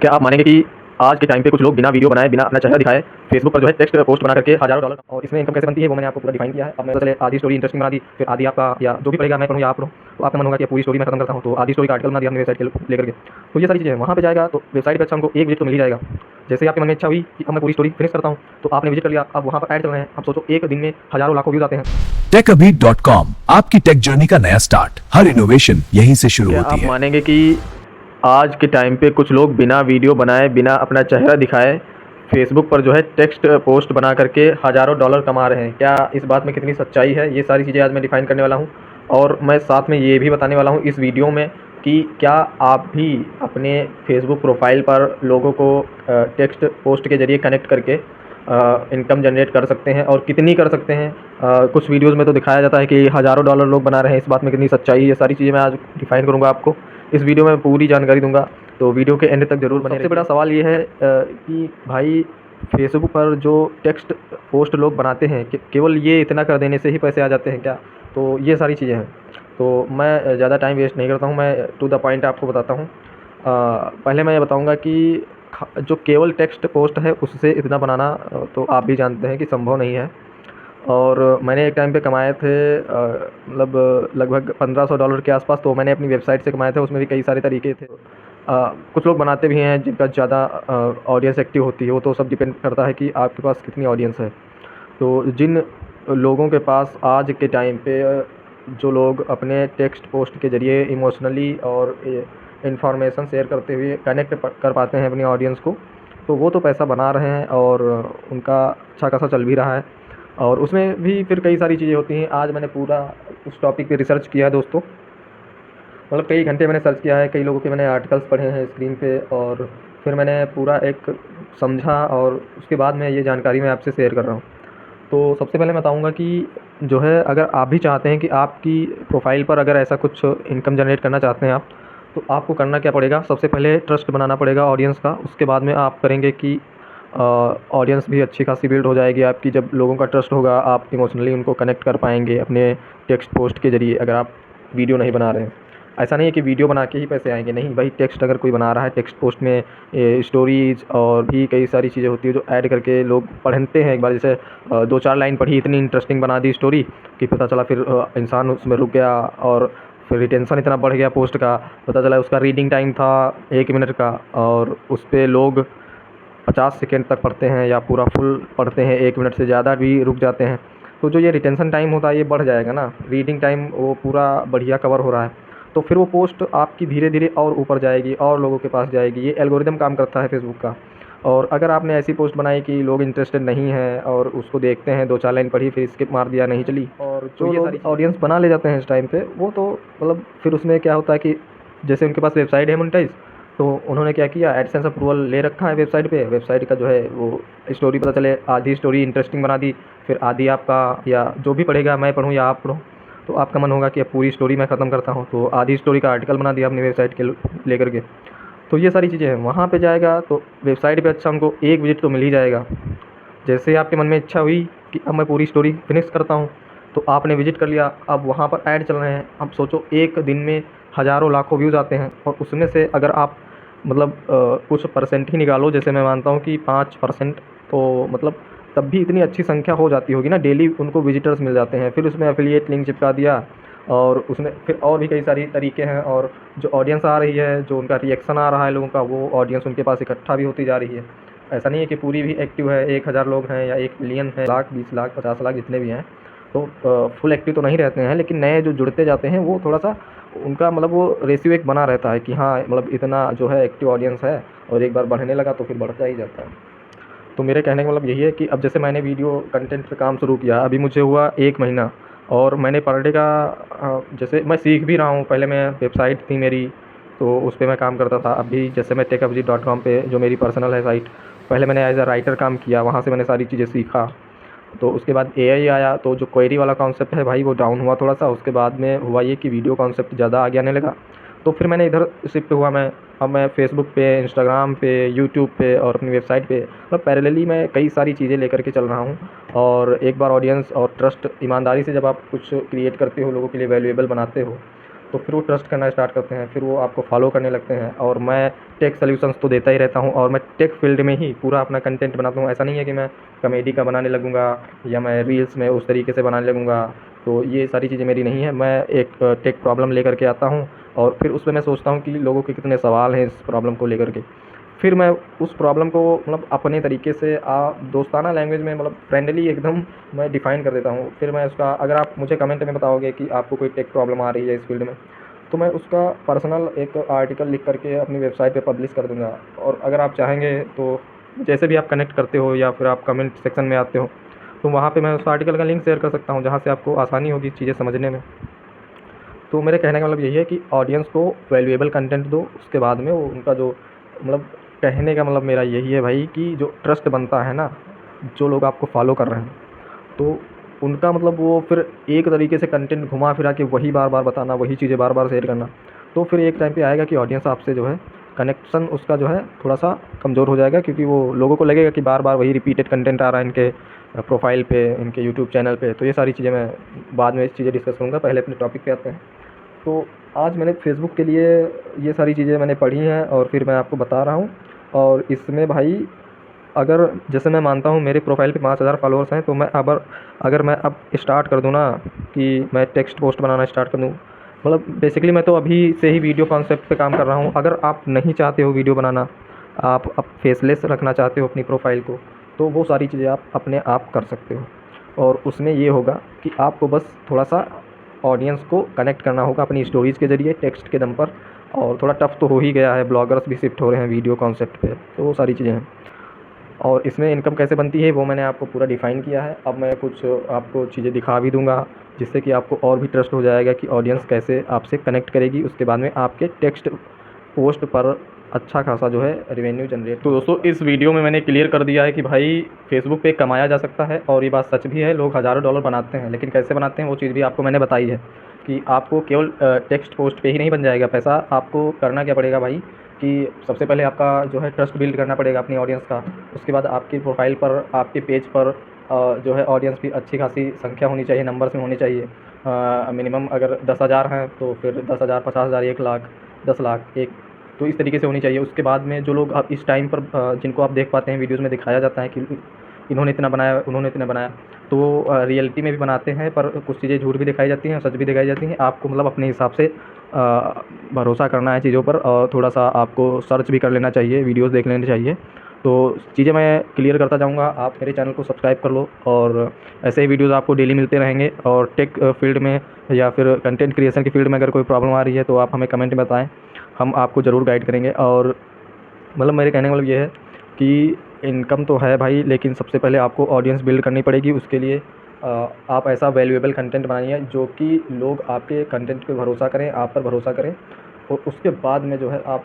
क्या आप मानेंगे कि आज के टाइम पे कुछ लोग बिना वीडियो बनाए, बिना अपना चेहरा दिखाए फेसबुक पर जो है टेक्स्ट पोस्ट बना करके हज़ारों डॉलर और इसमें इनकम कैसे बनती है वो मैंने आपको पूरा डिफाइन किया है। अब मैं चले आधी स्टोरी इंटरेस्टिंग बना दी, फिर आधी आपका या जो भी पढ़ेगा मैं पढ़ूँ या आप पढ़ो, तो आपका मन होगा कि पूरी स्टोरी मैं खत्म करता हूँ, तो आधी स्टोरी का आर्टिकल बना दिया हमने वेबसाइट के लेकर के। तो ये सारी चीज़ें हैं, वहाँ पे जाएगा तो वेबसाइट पे अच्छा हमको एक विजिट तो मिल ही जाएगा। जैसे ही आपके मन में इच्छा हुई कि अब मैं पूरी स्टोरी फिनिश करता हूँ, तो आपने विजिट कर लिया, अब वहाँ पर ऐड चल रहे हैं। अब सोचो एक दिन में हज़ारों लाखों व्यूज़ आते हैं। techabhi.com आपकी टेक जर्नी का नया स्टार्ट। हर इनोवेशन यहीं से शुरू क्या होती आप है। मानेंगे कि आज के टाइम पे कुछ लोग बिना वीडियो बनाए, बिना अपना चेहरा दिखाए फेसबुक पर जो है टेक्स्ट पोस्ट बना करके हज़ारों डॉलर कमा रहे हैं? क्या इस बात में कितनी सच्चाई है? ये सारी चीज़ें आज मैं डिफ़ाइन करने वाला हूँ और मैं साथ में ये भी बताने वाला हूँ इस वीडियो में कि क्या आप भी अपने फेसबुक प्रोफाइल पर लोगों को टेक्स्ट पोस्ट के ज़रिए कनेक्ट करके इनकम जनरेट कर सकते हैं और कितनी कर सकते हैं। कुछ वीडियोज़ में तो दिखाया जाता है कि हज़ारों डॉलर लोग बना रहे हैं, इस बात में कितनी सच्चाई है, ये सारी चीज़ें मैं आज डिफ़ाइन करूँगा आपको। इस वीडियो में पूरी जानकारी दूँगा, तो वीडियो के एंड तक ज़रूर बने रहिए। सबसे बड़ा सवाल ये है कि भाई फेसबुक पर जो टेक्स्ट पोस्ट लोग बनाते हैं केवल ये इतना कर देने से ही पैसे आ जाते हैं क्या? तो ये सारी चीज़ें हैं। तो मैं ज़्यादा टाइम वेस्ट नहीं करता हूँ, मैं टू द पॉइंट आपको बताता हूँ। पहले मैं ये बताऊँगा कि जो केवल टेक्स्ट पोस्ट है उससे इतना बनाना तो आप भी जानते हैं कि संभव नहीं है। और मैंने एक टाइम पे कमाए थे मतलब लगभग $1500 के आसपास, तो मैंने अपनी वेबसाइट से कमाए थे। उसमें भी कई सारे तरीके थे। कुछ लोग बनाते भी हैं जिनका ज़्यादा ऑडियंस एक्टिव होती है, वो तो सब डिपेंड करता है कि आपके पास कितनी ऑडियंस है। तो जिन लोगों के पास आज के टाइम पे जो लोग अपने टेक्स्ट पोस्ट के ज़रिए इमोशनली और इंफॉर्मेशन शेयर करते हुए कनेक्ट कर पाते हैं अपनी ऑडियंस को, तो वो तो पैसा बना रहे हैं और उनका अच्छा खासा चल भी रहा है। और उसमें भी फिर कई सारी चीज़ें होती हैं। आज मैंने पूरा उस टॉपिक पे रिसर्च किया है दोस्तों, मतलब कई घंटे मैंने सर्च किया है, कई लोगों के मैंने आर्टिकल्स पढ़े हैं स्क्रीन पे और फिर मैंने पूरा एक समझा और उसके बाद मैं ये जानकारी मैं आपसे शेयर कर रहा हूँ। तो सबसे पहले मैं बताऊँगा कि जो है अगर आप भी चाहते हैं कि आपकी प्रोफ़ाइल पर अगर ऐसा कुछ इनकम जनरेट करना चाहते हैं आप, तो आपको करना क्या पड़ेगा? सबसे पहले ट्रस्ट बनाना पड़ेगा ऑडियंस का। उसके बाद में आप करेंगे कि ऑडियंस भी अच्छी खासी बिल्ड हो जाएगी आपकी। जब लोगों का ट्रस्ट होगा, आप इमोशनली उनको कनेक्ट कर पाएँगे अपने टेक्स्ट पोस्ट के ज़रिए, अगर आप वीडियो नहीं बना रहे हैं। ऐसा नहीं है कि वीडियो बना के ही पैसे आएँगे, नहीं भाई, टेक्स्ट अगर कोई बना रहा है, टेक्स्ट पोस्ट में स्टोरीज़ और भी कई सारी चीज़ें होती है जो ऐड करके लोग पढ़ते हैं एक बार। जैसे 2-4 लाइन पढ़ी, इतनी इंटरेस्टिंग बना दी स्टोरी कि पता चला फिर इंसान उसमें रुक गया और फिर रिटेंशन इतना बढ़ गया पोस्ट का, पता चला उसका रीडिंग टाइम था 1 मिनट का और उस पे लोग 50 सेकंड तक पढ़ते हैं या पूरा फुल पढ़ते हैं, 1 मिनट से ज़्यादा भी रुक जाते हैं। तो जो ये रिटेंशन टाइम होता है ये बढ़ जाएगा ना, रीडिंग टाइम वो पूरा बढ़िया कवर हो रहा है, तो फिर वो पोस्ट आपकी धीरे-धीरे और ऊपर जाएगी और लोगों के पास जाएगी। ये एल्गोरिदम काम करता है फेसबुक का। और अगर आपने ऐसी पोस्ट बनाई कि लोग इंटरेस्टेड नहीं हैं और उसको देखते हैं, 2-4 लाइन पढ़ी फिर स्किप मार दिया, नहीं चली, और जो लोग ऑडियंस बना ले जाते हैं इस टाइम पे, वो तो मतलब फिर उसमें क्या होता है कि जैसे उनके पास वेबसाइट है मोनेटाइज़, तो उन्होंने क्या किया, एडसेंस अप्रूवल ले रखा है वेबसाइट पे। वेबसाइट का जो है वो स्टोरी पता चले आधी स्टोरी इंटरेस्टिंग बना दी, फिर आधी आपका या जो भी पढ़ेगा मैं पढ़ूँ या आप पढ़ो, तो आपका मन होगा कि अब पूरी स्टोरी मैं ख़त्म करता हूँ, तो आधी स्टोरी का आर्टिकल बना दिया अपनी वेबसाइट के लेकर के। तो ये सारी चीज़ें हैं। वहाँ पे जाएगा तो वेबसाइट पे अच्छा हमको एक विजिट तो मिल ही जाएगा। जैसे ही आपके मन में इच्छा हुई कि अब मैं पूरी स्टोरी फिनिश करता हूँ, तो आपने विजिट कर लिया, अब वहाँ पर ऐड चल रहे हैं। अब सोचो एक दिन में हज़ारों लाखों व्यूज़ आते हैं और उसमें से अगर आप मतलब कुछ परसेंट ही निकालो, जैसे मैं मानता हूँ कि 5%, तो मतलब तब भी इतनी अच्छी संख्या हो जाती होगी ना, डेली उनको विजिटर्स मिल जाते हैं। फिर उसमें एफ़िलिएट लिंक चिपका दिया और उसमें फिर और भी कई सारी तरीके हैं, और जो ऑडियंस आ रही है, जो उनका रिएक्शन आ रहा है लोगों का, वो ऑडियंस उनके पास इकट्ठा भी होती जा रही है। ऐसा नहीं है कि पूरी भी एक्टिव है, 1000 लोग हैं या 1 मिलियन है, लाख, 20 लाख, 50 लाख जितने भी हैं, तो फुल एक्टिव तो नहीं रहते हैं, लेकिन नए जो जुड़ते जाते हैं वो थोड़ा-सा उनका मतलब वो रेशियो एक बना रहता है कि हाँ, मतलब इतना जो है एक्टिव ऑडियंस है, और एक बार बढ़ने लगा तो फिर बढ़ता ही जाता है। तो मेरे कहने का मतलब यही है कि अब जैसे मैंने वीडियो कंटेंट पे काम शुरू किया, अभी मुझे हुआ 1 महीना, और मैंने पर डे का जैसे मैं सीख भी रहा हूँ। पहले मैं वेबसाइट थी मेरी, तो उस पे मैं काम करता था। अभी जैसे मैं techabhi.com पे, जो मेरी पर्सनल है साइट, पहले मैंने एज़ अ राइटर काम किया, वहाँ से मैंने सारी चीज़ें सीखा। तो उसके बाद एआई आया, तो जो क्वेरी वाला कॉन्सेप्ट है भाई वो डाउन हुआ थोड़ा-सा। उसके बाद में हुआ ये कि वीडियो कॉन्सेप्ट ज़्यादा आगे आने लगा, तो फिर मैंने इधर शिफ्ट हुआ मैं। अब मैं फेसबुक पे, इंस्टाग्राम पे, यूट्यूब पे और अपनी वेबसाइट पे मतलब पैरेलली मैं कई सारी चीज़ें लेकर के चल रहा हूँ। और एक बार ऑडियंस और ट्रस्ट, ईमानदारी से जब आप कुछ क्रिएट करते हो, लोगों के लिए वैल्यूएबल बनाते हो, तो फिर वो ट्रस्ट करना स्टार्ट करते हैं, फिर वो आपको फॉलो करने लगते हैं। और मैं टेक सॉल्यूशंस तो देता ही रहता हूँ और मैं टेक फील्ड में ही पूरा अपना कंटेंट बनाता हूँ। ऐसा नहीं है कि मैं कॉमेडी का बनाने लगूँगा या मैं रील्स में उस तरीके से बनाने लगूँगा, तो ये सारी चीज़ें मेरी नहीं है। मैं एक टेक प्रॉब्लम लेकर के आता हूँ और फिर उसमें मैं सोचता हूँ कि लोगों के कितने सवाल हैं इस प्रॉब्लम को लेकर के। फिर मैं उस प्रॉब्लम को मतलब अपने तरीके से दोस्ताना लैंग्वेज में मतलब फ्रेंडली एकदम मैं डिफ़ाइन कर देता हूँ। फिर मैं उसका, अगर आप मुझे कमेंट में बताओगे कि आपको कोई टेक प्रॉब्लम आ रही है इस फील्ड में, तो मैं उसका पर्सनल एक आर्टिकल लिख करके अपनी वेबसाइट पे पब्लिश कर दूँगा। और अगर आप चाहेंगे तो जैसे भी आप कनेक्ट करते हो या फिर आप कमेंट सेक्शन में आते हो, तो वहाँ पे मैं उस आर्टिकल का लिंक शेयर कर सकता हूँ, जहाँ से आपको आसानी होगी चीज़ें समझने में। तो मेरे कहने का मतलब यही है कि ऑडियंस को वैल्यूएबल कंटेंट दो, उसके बाद में वो उनका जो मतलब कहने का मतलब मेरा यही है भाई कि जो ट्रस्ट बनता है ना, जो लोग आपको फॉलो कर रहे हैं, तो उनका मतलब वो फिर एक तरीके से कंटेंट घुमा फिरा के वही बार-बार बताना, वही चीज़ें बार-बार शेयर करना, तो फिर एक टाइम पे आएगा कि ऑडियंस आपसे जो है कनेक्शन उसका जो है थोड़ा-सा कमज़ोर हो जाएगा, क्योंकि वो लोगों को लगेगा कि बार-बार वही रिपीटेड कंटेंट आ रहा है इनके प्रोफ़ाइल पे, इनके यूट्यूब चैनल पे। तो ये सारी चीज़ें मैं बाद में चीज़ें डिस्कस करूँगा, पहले अपने टॉपिक पे आते हैं। तो आज मैंने फ़ेसबुक के लिए ये सारी चीज़ें मैंने पढ़ी हैं और फिर मैं आपको बता रहा हूँ। और इसमें भाई, अगर जैसे मैं मानता हूँ मेरे प्रोफ़ाइल पे 5000 फ़ॉलोअर्स हैं, तो मैं अगर मैं अब स्टार्ट कर दूँ ना कि मैं टेक्स्ट पोस्ट बनाना स्टार्ट कर दूँ, मतलब बेसिकली मैं तो अभी से ही वीडियो कॉन्सेप्ट पे काम कर रहा हूँ। अगर आप नहीं चाहते हो वीडियो बनाना, आप अब फेसलेस रखना चाहते हो अपनी प्रोफ़ाइल को, तो वो सारी चीज़ें आप अपने आप कर सकते हो। और उसमें ये होगा कि आपको बस थोड़ा-सा ऑडियंस को कनेक्ट करना होगा अपनी स्टोरीज़ के ज़रिए टेक्स्ट के दम पर। और थोड़ा टफ़ तो हो ही गया है, ब्लॉगर्स भी शिफ्ट हो रहे हैं वीडियो कॉन्सेप्ट पे, तो वो सारी चीज़ें हैं। और इसमें इनकम कैसे बनती है वो मैंने आपको पूरा डिफ़ाइन किया है। अब मैं कुछ आपको चीज़ें दिखा भी दूँगा, जिससे कि आपको और भी ट्रस्ट हो जाएगा कि ऑडियंस कैसे आपसे कनेक्ट करेगी। उसके बाद में आपके टेक्स्ट पोस्ट पर अच्छा खासा जो है रेवेन्यू जनरेट। तो दोस्तों, इस वीडियो में मैंने क्लियर कर दिया है कि भाई फ़ेसबुक पे कमाया जा सकता है, और ये बात सच भी है, लोग हज़ारों डॉलर बनाते हैं। लेकिन कैसे बनाते हैं वो चीज़ भी आपको मैंने बताई है कि आपको केवल टेक्स्ट पोस्ट पे ही नहीं बन जाएगा पैसा। आपको करना क्या पड़ेगा भाई कि सबसे पहले आपका जो है ट्रस्ट बिल्ड करना पड़ेगा अपनी ऑडियंस का। उसके बाद आपकी प्रोफ़ाइल पर, आपके पेज पर जो है ऑडियंस की अच्छी खासी संख्या होनी चाहिए, नंबर्स में होनी चाहिए। मिनिमम अगर 10,000 हैं तो फिर 10,000, 50,000, 1 लाख, 10 लाख, एक, तो इस तरीके से होनी चाहिए। उसके बाद में जो लोग आप इस टाइम पर जिनको आप देख पाते हैं वीडियोज़ में दिखाया जाता है कि इन्होंने इतना बनाया, उन्होंने इतना बनाया, तो वो रियलिटी में भी बनाते हैं, पर कुछ चीज़ें झूठ भी दिखाई जाती हैं, सच भी दिखाई जाती हैं। आपको मतलब अपने हिसाब से भरोसा करना है चीज़ों पर, और थोड़ा-सा आपको सर्च भी कर लेना चाहिए, वीडियोज़ देख लेनी चाहिए। तो चीज़ें मैं क्लियर करता जाऊँगा। आप मेरे चैनल को सब्सक्राइब कर लो, और ऐसे ही वीडियोज़ आपको डेली मिलते रहेंगे। और टेक फील्ड में या फिर कंटेंट क्रिएशन की फील्ड में अगर कोई प्रॉब्लम आ रही है तो आप हमें कमेंट में बताएँ, हम आपको ज़रूर गाइड करेंगे। और मतलब मेरे कहने का मतलब ये है कि इनकम तो है भाई, लेकिन सबसे पहले आपको ऑडियंस बिल्ड करनी पड़ेगी। उसके लिए आप ऐसा वैल्यूएबल कंटेंट बनाइए जो कि लोग आपके कंटेंट पे भरोसा करें, आप पर भरोसा करें। और उसके बाद में जो है आप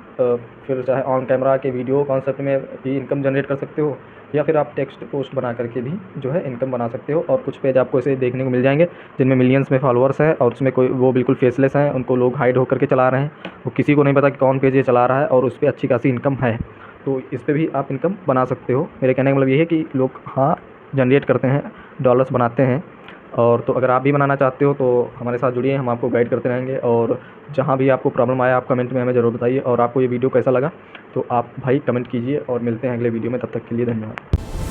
फिर चाहे ऑन कैमरा के वीडियो कॉन्सेप्ट में भी इनकम जनरेट कर सकते हो, या फिर आप टेक्स्ट पोस्ट बना करके भी जो है इनकम बना सकते हो। और कुछ पेज आपको ऐसे देखने को मिल जाएंगे जिनमें मिलियंस में फॉलोअर्स हैं, और उसमें कोई वो बिल्कुल फेसलेस हैं, उनको लोग हाइड होकर के चला रहे हैं, वो किसी को नहीं पता कि कौन पेज ये चला रहा है, और उस पर अच्छी खासी इनकम है। तो इस पे भी आप इनकम बना सकते हो। मेरे कहने का मतलब ये है कि लोग हाँ जनरेट करते हैं, डॉलर्स बनाते हैं। और तो अगर आप भी बनाना चाहते हो तो हमारे साथ जुड़िए, हम आपको गाइड करते रहेंगे। और जहाँ भी आपको प्रॉब्लम आया आप कमेंट में हमें ज़रूर बताइए। और आपको ये वीडियो कैसा लगा तो आप भाई कमेंट कीजिए, और मिलते हैं अगले वीडियो में। तब तक के लिए धन्यवाद।